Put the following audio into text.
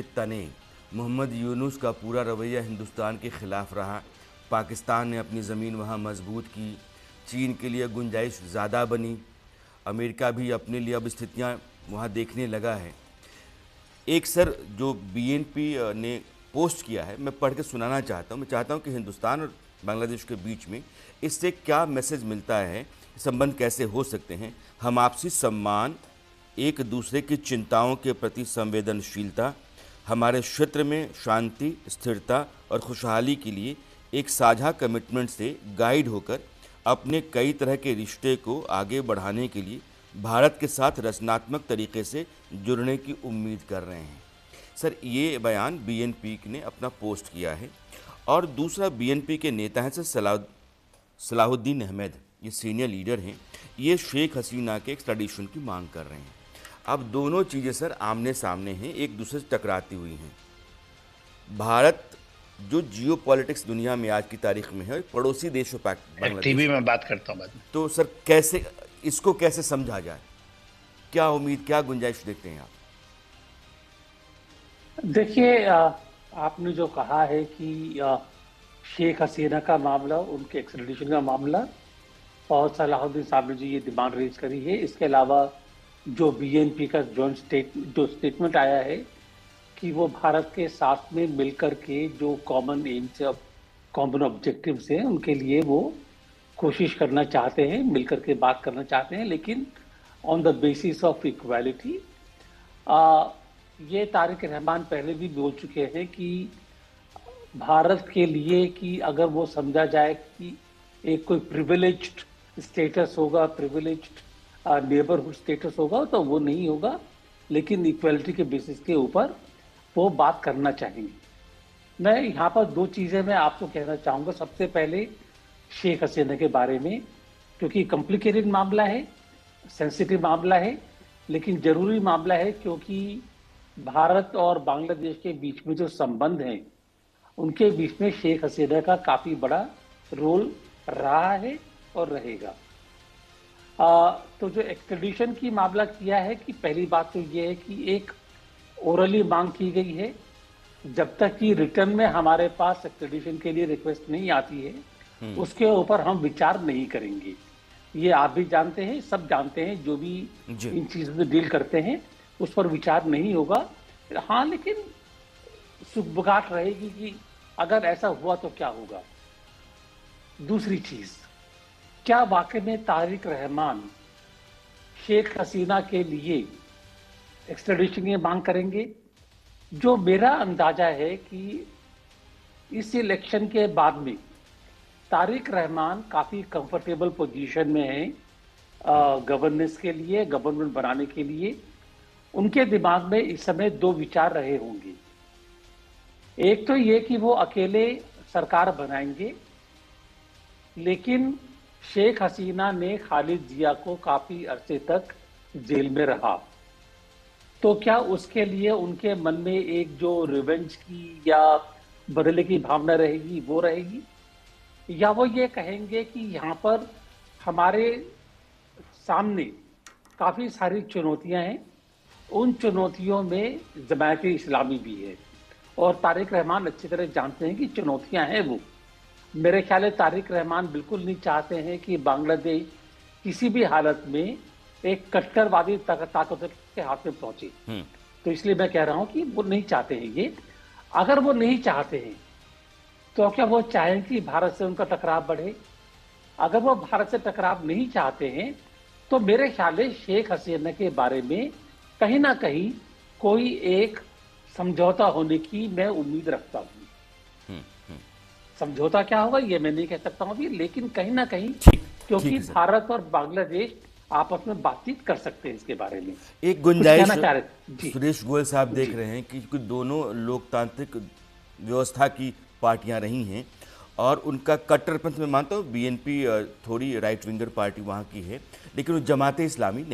तने मोहम्मद यूनुस का पूरा रवैया हिंदुस्तान के ख़िलाफ़ रहा। पाकिस्तान ने अपनी ज़मीन वहाँ मजबूत की, चीन के लिए गुंजाइश ज़्यादा बनी, अमेरिका भी अपने लिए अब स्थितियाँ वहाँ देखने लगा है। एक सर जो बीएनपी ने पोस्ट किया है, मैं पढ़ के सुनाना चाहता हूँ। मैं चाहता हूँ कि हिंदुस्तान और बांग्लादेश के बीच में इससे क्या मैसेज मिलता है, संबंध कैसे हो सकते हैं। हम आपसी सम्मान, एक दूसरे की चिंताओं के प्रति संवेदनशीलता, हमारे क्षेत्र में शांति, स्थिरता और खुशहाली के लिए एक साझा कमिटमेंट से गाइड होकर अपने कई तरह के रिश्ते को आगे बढ़ाने के लिए भारत के साथ रचनात्मक तरीके से जुड़ने की उम्मीद कर रहे हैं। सर, ये बयान बीएनपी ने अपना पोस्ट किया है। और दूसरा, बीएनपी के नेता हैं सर सलाहुद्दीन अहमद, ये सीनियर लीडर हैं, ये शेख हसीना के एक्स्ट्राडिशन की मांग कर रहे हैं। अब दोनों चीज़ें सर आमने सामने हैं, एक दूसरे से टकराती हुई हैं। भारत जो जियो पॉलिटिक्स दुनिया में आज की तारीख में है, पड़ोसी देश बांग्लादेश, टीवी में बात करता हूँ बाद में। तो सर कैसे इसको कैसे समझा जाए, क्या उम्मीद, क्या गुंजाइश देखते हैं आप? देखिए, आपने जो कहा है कि शेख हसीना का मामला, उनके एक्स्ट्राडिशन का मामला, और सलाहुद्दीन साहब ने जो ये डिमांड रेज करी है, इसके अलावा जो बीएनपी का जो स्टेटमेंट आया है कि वो भारत के साथ में मिलकर के जो कॉमन एम्स या कॉमन ऑब्जेक्टिव्स हैं उनके लिए वो कोशिश करना चाहते हैं, मिलकर के बात करना चाहते हैं, लेकिन on the basis of equality. ये तारिक रहमान पहले भी बोल चुके हैं कि भारत के लिए कि अगर वो समझा जाए कि एक कोई प्रिविलेज्ड स्टेटस होगा, प्रिविलेज्ड नेबरहुड स्टेटस होगा, तो वो नहीं होगा, लेकिन इक्वालिटी के बेसिस के ऊपर वो बात करना चाहेंगे। मैं यहाँ पर दो चीज़ें मैं आपको कहना चाहूँगा। सबसे पहले शेख हसीना के बारे में, क्योंकि कॉम्प्लिकेटेड मामला है, सेंसिटिव मामला है, लेकिन ज़रूरी मामला है, क्योंकि भारत और बांग्लादेश के बीच में जो संबंध हैं उनके बीच में शेख हसीना का काफ़ी बड़ा रोल रहा है और रहेगा। तो जो एक्सट्रेडिशन की मामला किया है, कि पहली बात तो ये है कि एक ओरली मांग की गई है, जब तक कि रिटर्न में हमारे पास एक्सट्रेडिशन के लिए रिक्वेस्ट नहीं आती है उसके ऊपर हम विचार नहीं करेंगे। ये आप भी जानते हैं, सब जानते हैं, जो भी इन चीज़ों से डील करते हैं उस पर विचार नहीं होगा। हाँ, लेकिन सुगबुगाहट रहेगी कि अगर ऐसा हुआ तो क्या होगा। दूसरी चीज़, क्या वाकई में तारिक रहमान शेख हसीना के लिए एक्स्ट्रेडिशन की मांग करेंगे? जो मेरा अंदाजा है कि इस इलेक्शन के बाद में तारिक रहमान काफ़ी कंफर्टेबल पोजीशन में है गवर्नेंस के लिए, गवर्नमेंट बनाने के लिए। उनके दिमाग में इस समय दो विचार रहे होंगे। एक तो ये कि वो अकेले सरकार बनाएंगे, लेकिन शेख हसीना ने खालिद जिया को काफ़ी अरसे तक जेल में रहा, तो क्या उसके लिए उनके मन में एक जो रिवेंज की या बदले की भावना रहेगी वो रहेगी, या वो ये कहेंगे कि यहाँ पर हमारे सामने काफ़ी सारी चुनौतियाँ हैं, उन चुनौतियों में जमायत-ए इस्लामी भी है, और तारिक रहमान अच्छी तरह जानते हैं कि चुनौतियाँ हैं वो। मेरे ख्याल है तारिक रहमान बिल्कुल नहीं चाहते हैं कि बांग्लादेश किसी भी हालत में एक कट्टरवादी ताकत के हाथ में पहुंचे। तो इसलिए मैं कह रहा हूं कि वो नहीं चाहते हैं ये। अगर वो नहीं चाहते हैं तो क्या वो चाहें कि भारत से उनका टकराव बढ़े? अगर वो भारत से टकराव नहीं चाहते हैं तो मेरे ख्याल है शेख हसीना के बारे में कहीं ना कहीं कोई एक समझौता होने की मैं उम्मीद रखता हूँ। समझौता क्या होगा ये मैं नहीं कह सकता हूँ अभी, लेकिन कहीं ना कहीं क्योंकि भारत और बांग्लादेश आपस में बातचीत कर सकते हैं इसके बारे में। एक गुंजाइश सुरेश गोयल साहब देख रहे हैं कि दोनों लोकतांत्रिक व्यवस्था की पार्टियां रही हैं और उनका कट्टरपंथ में मानता हूँ, बीएनपी थोड़ी राइट विंगर पार्टी वहाँ की है, लेकिन वो जमाते इस्लामी नहीं।